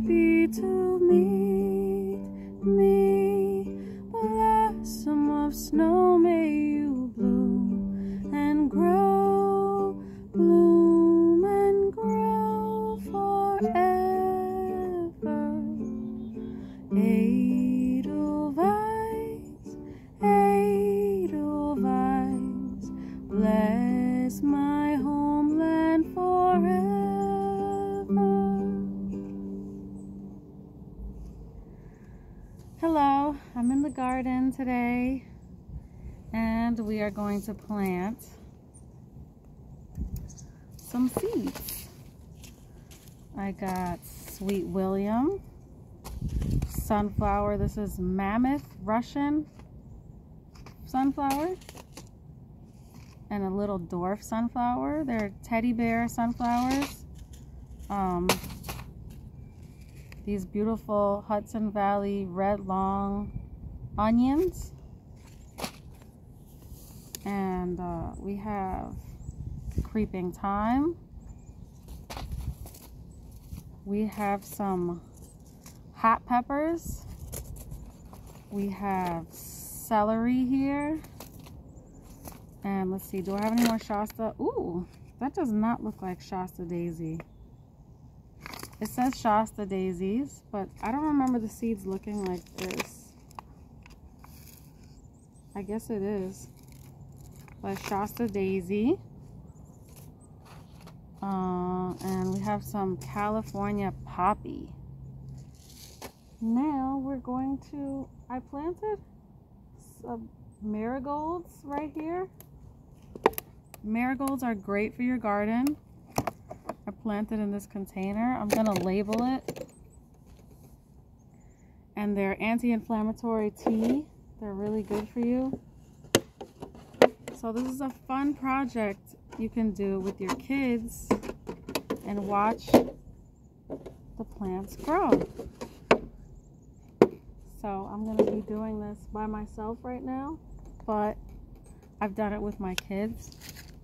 happy to meet me. Blossom of snow, may you bloom and grow, bloom and grow forever. Adelweiss, Adelweiss, bless my homeland forever. Hello, I'm in the garden today and we are going to plant some seeds. I got Sweet William, sunflower. This is Mammoth Russian sunflower, and a little dwarf sunflower. They're teddy bear sunflowers. These beautiful Hudson Valley red long onions, and we have creeping thyme. We have some hot peppers. We have celery here. And let's see, do I have any more Shasta? Ooh, that does not look like Shasta daisy. It says Shasta daisies, but I don't remember the seeds looking like this. I guess it is. But Shasta daisy. And we have some California poppy. Now we're going to, I planted some marigolds right here. Marigolds are great for your garden. I planted in this container. I'm gonna label it. And they're anti-inflammatory tea. They're really good for you. So this is a fun project you can do with your kids and watch the plants grow. So I'm gonna be doing this by myself right now, but I've done it with my kids.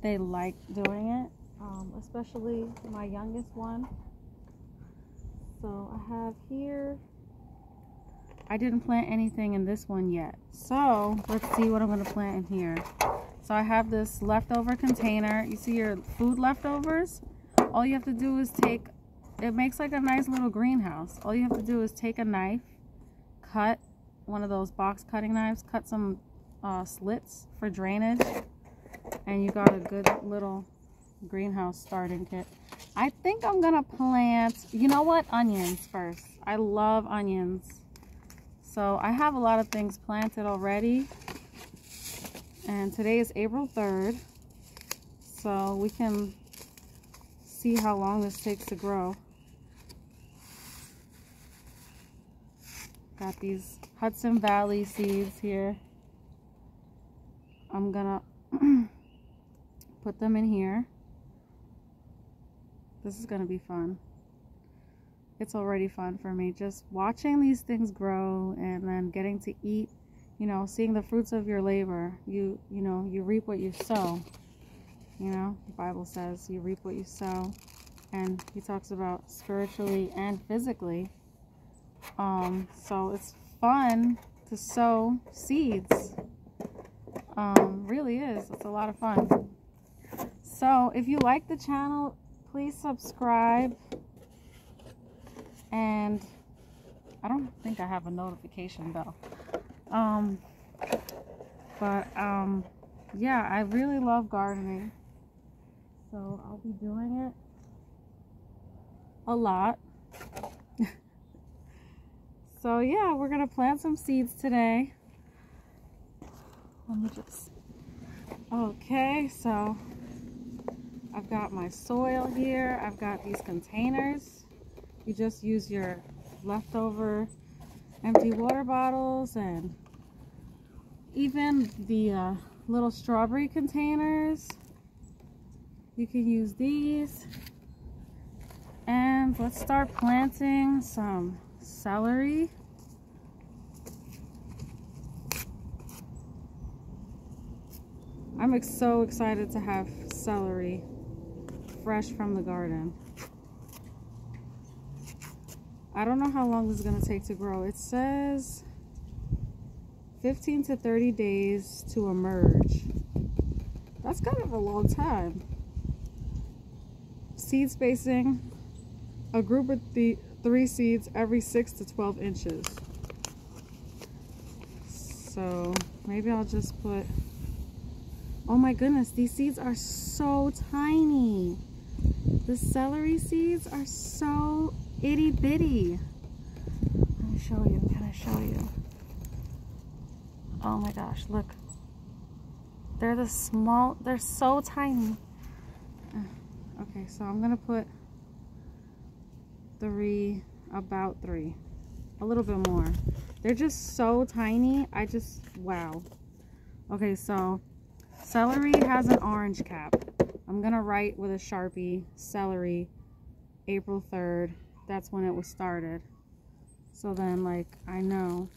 They like doing it. Especially my youngest one. So I have here, I didn't plant anything in this one yet. So let's see what I'm going to plant in here. So I have this leftover container. You see your food leftovers? All you have to do is take, it makes like a nice little greenhouse. All you have to do is take a knife, cut one of those box cutting knives, cut some slits for drainage, and you got a good little greenhouse starting kit. I think I'm gonna plant, you know what, onions first. I love onions. So I have a lot of things planted already. And today is April 3rd. So we can see how long this takes to grow. Got these Hudson Valley seeds here. I'm gonna put them in here. This is going to be fun. It's already fun for me. Just watching these things grow and then getting to eat, you know, seeing the fruits of your labor. You know, you reap what you sow. You know, the Bible says you reap what you sow. And he talks about spiritually and physically. So it's fun to sow seeds. Really is. It's a lot of fun. So if you like the channel, please subscribe, and I don't think I have a notification bell, yeah, I really love gardening, so I'll be doing it a lot. So yeah, we're gonna plant some seeds today. Let me just, okay, so I've got my soil here. I've got these containers. You just use your leftover empty water bottles, and even the little strawberry containers. You can use these. And let's start planting some celery. I'm so excited to have celery fresh from the garden. I don't know how long this is going to take to grow. It says 15 to 30 days to emerge. That's kind of a long time. Seed spacing, a group of 3 seeds every 6 to 12 inches. So maybe I'll just put, oh my goodness, these seeds are so tiny. The celery seeds are so itty bitty. Let me show you. Can I show you? Oh my gosh, look. They're they're so tiny. Okay, so I'm gonna put about 3. A little bit more. They're just so tiny. Wow. Okay, so celery has an orange cap. I'm gonna write with a Sharpie, celery, April 3rd. That's when it was started. So then, like, I know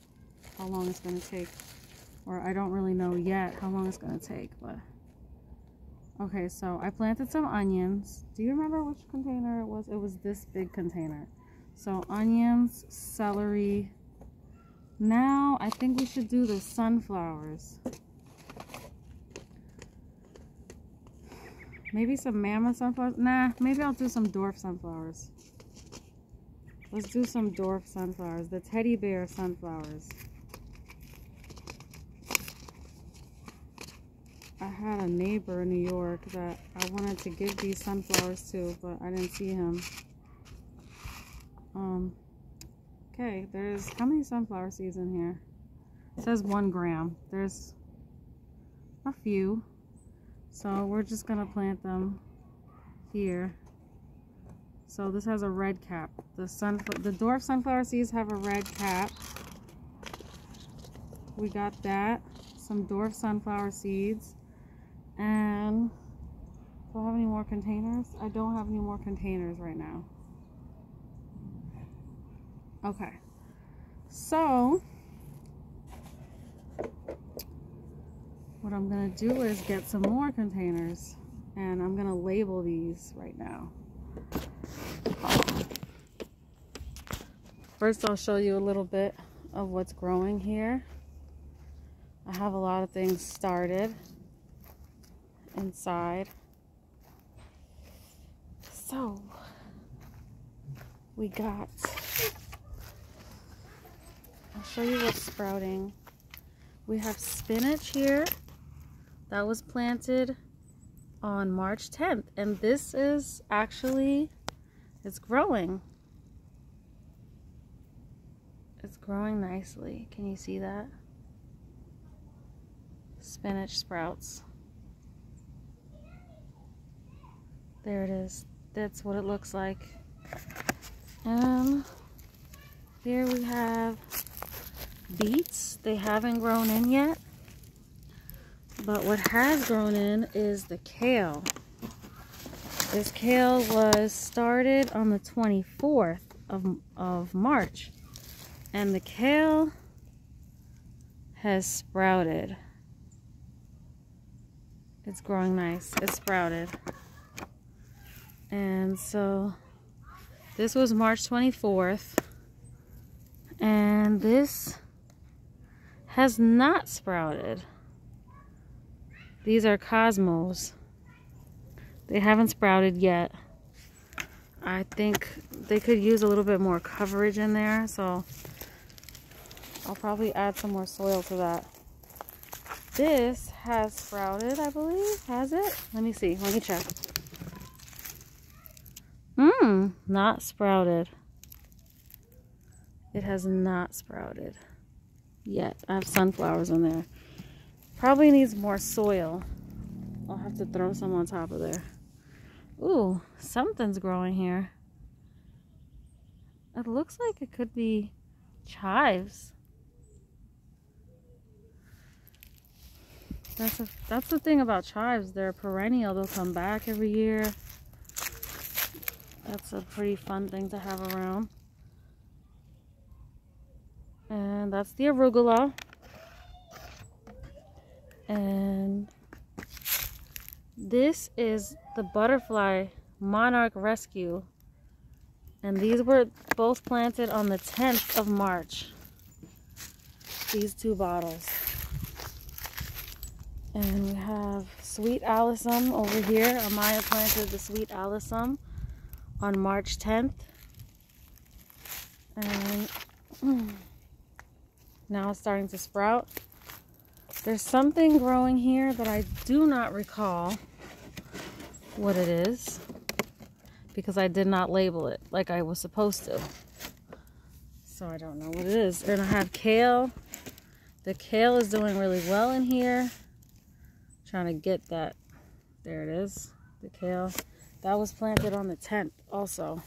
how long it's gonna take. Or I don't really know yet how long it's gonna take, but. Okay, so I planted some onions. Do you remember which container it was? It was this big container. So onions, celery. Now I think we should do the sunflowers. Maybe some mammoth sunflowers. Nah, maybe I'll do some dwarf sunflowers. Let's do some dwarf sunflowers. The teddy bear sunflowers. I had a neighbor in New York that I wanted to give these sunflowers to, but I didn't see him. Okay, there's, how many sunflower seeds in here? It says 1 gram. There's a few. So we're just gonna plant them here. So this has a red cap. The dwarf sunflower seeds have a red cap. We got that. Some dwarf sunflower seeds. And do I have any more containers? I don't have any more containers right now. Okay. So what I'm gonna do is get some more containers, and I'm gonna label these right now. First, I'll show you a little bit of what's growing here. I have a lot of things started inside. So we got, I'll show you what's sprouting. We have spinach here that was planted on March 10th, and this is actually, it's growing. It's growing nicely. Can you see that? Spinach sprouts. There it is. That's what it looks like. Here we have beets. They haven't grown in yet, but what has grown in is the kale. This kale was started on the 24th of March, and the kale has sprouted. It's growing nice. It's sprouted. And so this was March 24th, and this has not sprouted. These are cosmos. They haven't sprouted yet. I think they could use a little bit more coverage in there, so I'll probably add some more soil to that. This has sprouted, I believe. Has it? Let me see. Let me check. Not sprouted. It has not sprouted yet. I have sunflowers in there. Probably needs more soil. I'll have to throw some on top of there. Ooh, something's growing here. It looks like it could be chives. That's the thing about chives. They're perennial. They'll come back every year. That's a pretty fun thing to have around. And that's the arugula. And this is the butterfly monarch rescue. And these were both planted on the 10th of March. These 2 bottles. And we have Sweet Alyssum over here. Amaya planted the Sweet Alyssum on March 10th. And now it's starting to sprout. There's something growing here that I do not recall what it is, because I did not label it like I was supposed to. So I don't know what it is. And I have kale. The kale is doing really well in here. Trying to get that. There it is. The kale. That was planted on the 10th also.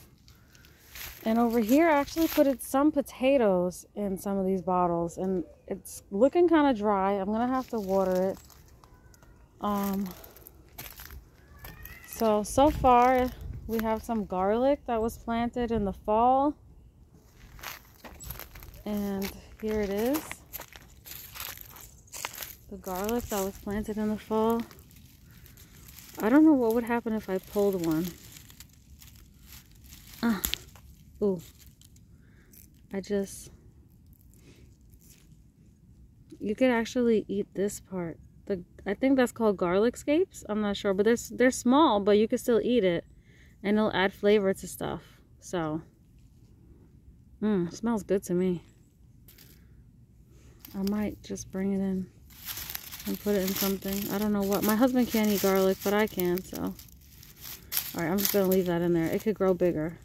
And over here I actually put some potatoes in some of these bottles. And it's looking kind of dry. I'm going to have to water it. So far we have some garlic that was planted in the fall. And here it is. The garlic that was planted in the fall. I don't know what would happen if I pulled one. Ooh. You could actually eat this part. I think that's called garlic scapes. I'm not sure, but they're small, but you can still eat it. And it'll add flavor to stuff. So, smells good to me. I might just bring it in and put it in something. I don't know what. My husband can't eat garlic, but I can, so. Alright, I'm just going to leave that in there. It could grow bigger.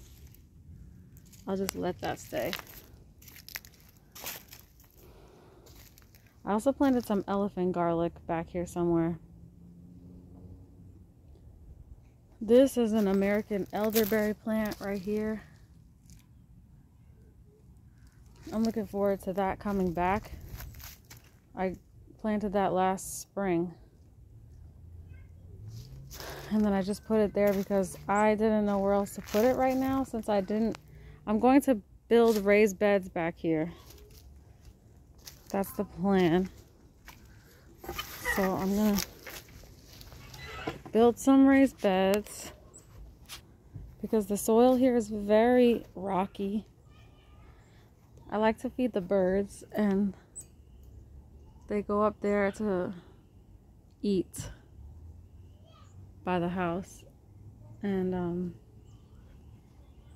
I'll just let that stay. I also planted some elephant garlic back here somewhere. This is an American elderberry plant right here. I'm looking forward to that coming back. I planted that last spring. And then I just put it there because I didn't know where else to put it right now, since I'm going to build raised beds back here. That's the plan. So I'm going to build some raised beds because the soil here is very rocky. I like to feed the birds and they go up there to eat by the house. And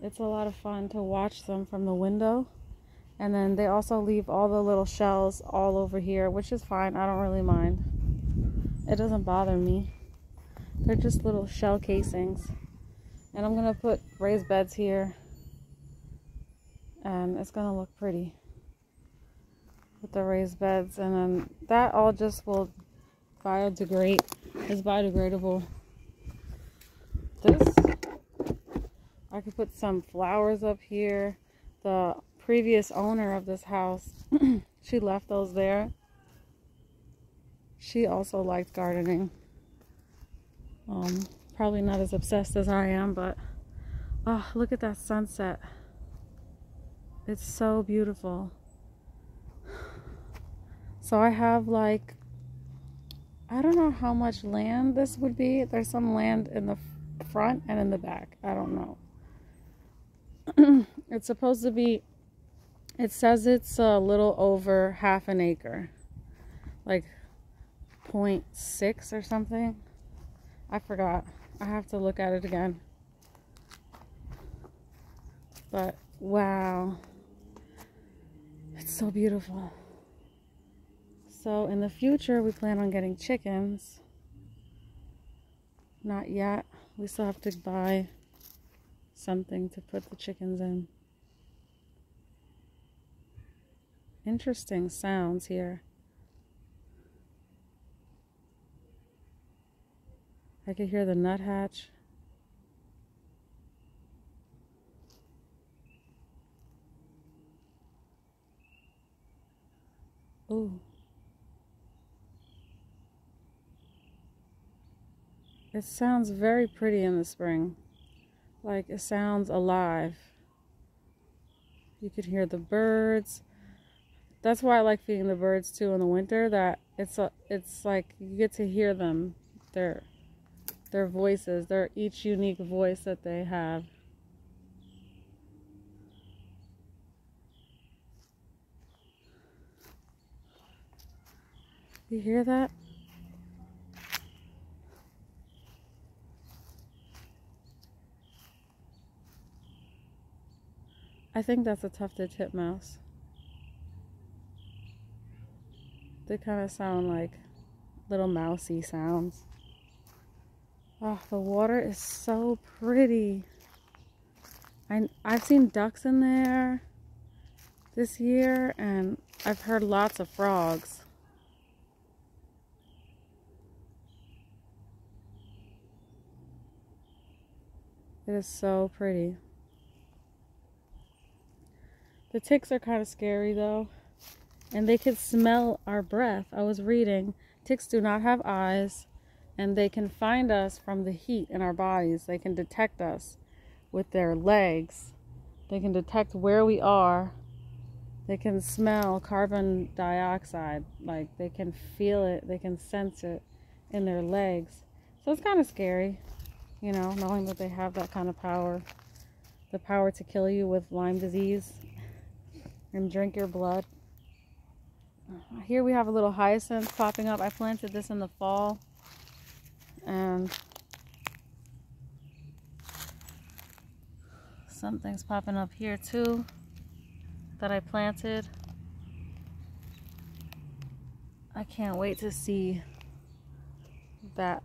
it's a lot of fun to watch them from the window. And then they also leave all the little shells all over here, which is fine. I don't really mind. It doesn't bother me. They're just little shell casings. And I'm going to put raised beds here. And it's going to look pretty with the raised beds. And then that all just will biodegrade. It's biodegradable. This, I could put some flowers up here. The previous owner of this house, she left those there. She also liked gardening. Probably not as obsessed as I am, but oh, look at that sunset. It's so beautiful. So I have like, I don't know how much land this would be. There's some land in the front and in the back. I don't know. It's supposed to be, it says it's a little over half an acre. Like 0.6 or something. I forgot. I have to look at it again. But wow. It's so beautiful. So in the future, we plan on getting chickens. Not yet. We still have to buy something to put the chickens in. Interesting sounds here. I could hear the nuthatch. Ooh. It sounds very pretty in the spring. Like it sounds alive. You could hear the birds. That's why I like feeding the birds too in the winter, that it's like you get to hear them. Their voices, they're each unique voice that they have. You hear that? I think that's a tufted titmouse. They kind of sound like little mousy sounds. Oh, the water is so pretty. I've seen ducks in there this year, and I've heard lots of frogs. It is so pretty. The ticks are kind of scary though, and they can smell our breath. I was reading, ticks do not have eyes, and they can find us from the heat in our bodies. They can detect us with their legs. They can detect where we are. They can smell carbon dioxide. Like, they can feel it. They can sense it in their legs. So it's kind of scary, you know, knowing that they have that kind of power. The power to kill you with Lyme disease and drink your blood. Here we have a little hyacinth popping up. I planted this in the fall, and something's popping up here too that I planted. I can't wait to see that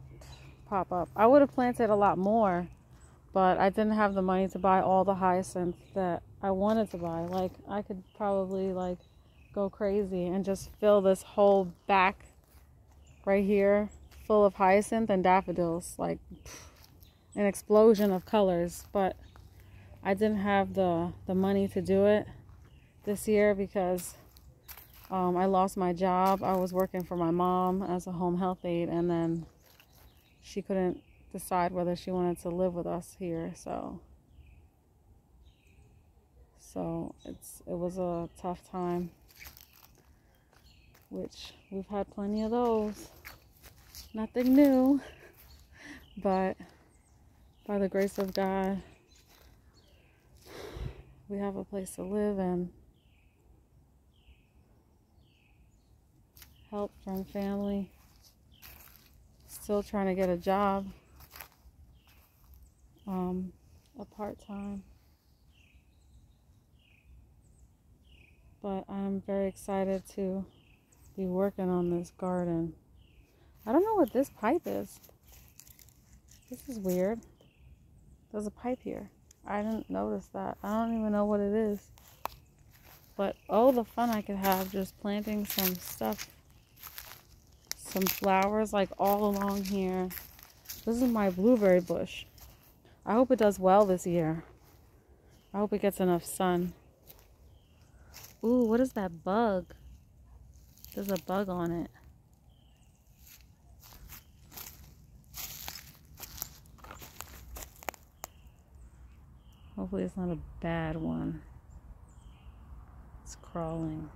pop up. I would have planted a lot more, but I didn't have the money to buy all the hyacinth that I wanted to buy. Like, I could probably like go crazy and just fill this whole back right here full of hyacinth and daffodils, like an explosion of colors. But I didn't have the money to do it this year because I lost my job. I was working for my mom as a home health aide, and then she couldn't decide whether she wanted to live with us here. So it was a tough time, which we've had plenty of those. Nothing new, but by the grace of God, we have a place to live and help from family. Still trying to get a job, a part-time. But I'm very excited to be working on this garden. I don't know what this pipe is. This is weird. There's a pipe here. I didn't notice that. I don't even know what it is. But oh, the fun I could have just planting some stuff. Some flowers like all along here. This is my blueberry bush. I hope it does well this year. I hope it gets enough sun. Ooh, what is that bug? There's a bug on it. Hopefully it's not a bad one. It's crawling.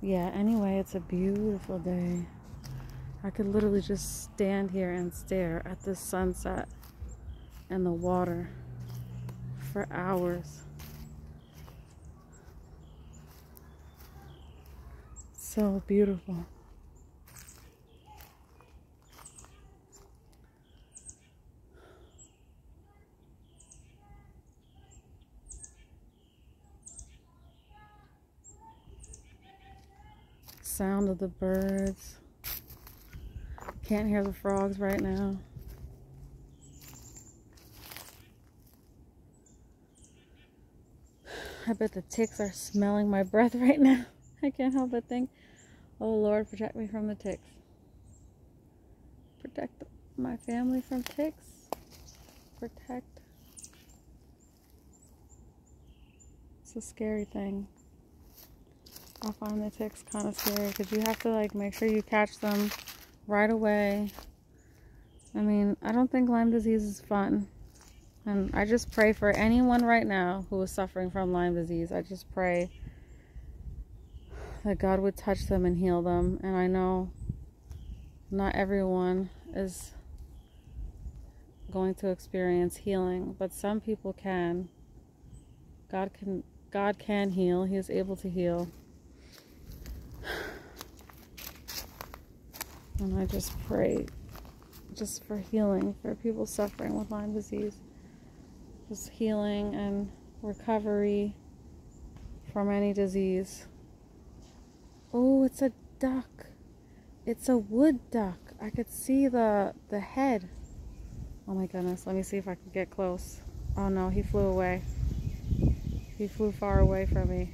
Yeah, anyway, it's a beautiful day. I could literally just stand here and stare at the sunset and the water for hours. So beautiful. Sound of the birds. Can't hear the frogs right now. I bet the ticks are smelling my breath right now. I can't help but think, oh Lord, protect me from the ticks. Protect my family from ticks. Protect. It's a scary thing. I find the ticks kind of scary because you have to like make sure you catch them right away. I mean, I don't think Lyme disease is fun. And I just pray for anyone right now who is suffering from Lyme disease. I just pray that God would touch them and heal them. And I know not everyone is going to experience healing, but some people can. God can heal. He is able to heal. And I just pray just for healing for people suffering with Lyme disease. Just healing and recovery from any disease. Oh, it's a duck. It's a wood duck. I could see the head. Oh my goodness. Let me see if I can get close. Oh no, he flew away. He flew far away from me.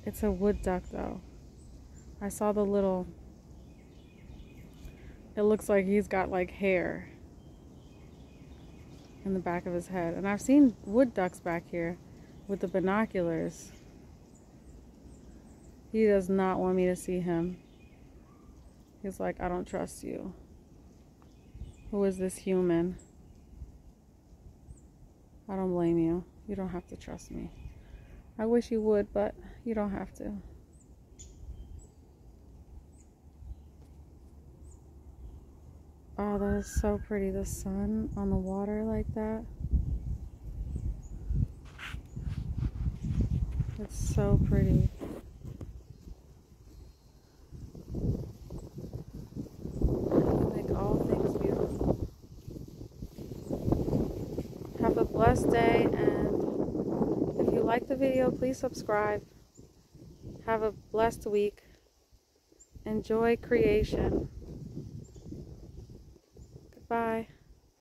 It's a wood duck though. I saw the little... It looks like he's got like hair in the back of his head. And I've seen wood ducks back here with the binoculars. He does not want me to see him. He's like, I don't trust you. Who is this human? I don't blame you. You don't have to trust me. I wish you would, but you don't have to. Oh, that is so pretty. The sun on the water like that. It's so pretty. You make all things beautiful. Have a blessed day, and if you like the video, please subscribe. Have a blessed week. Enjoy creation. Goodbye.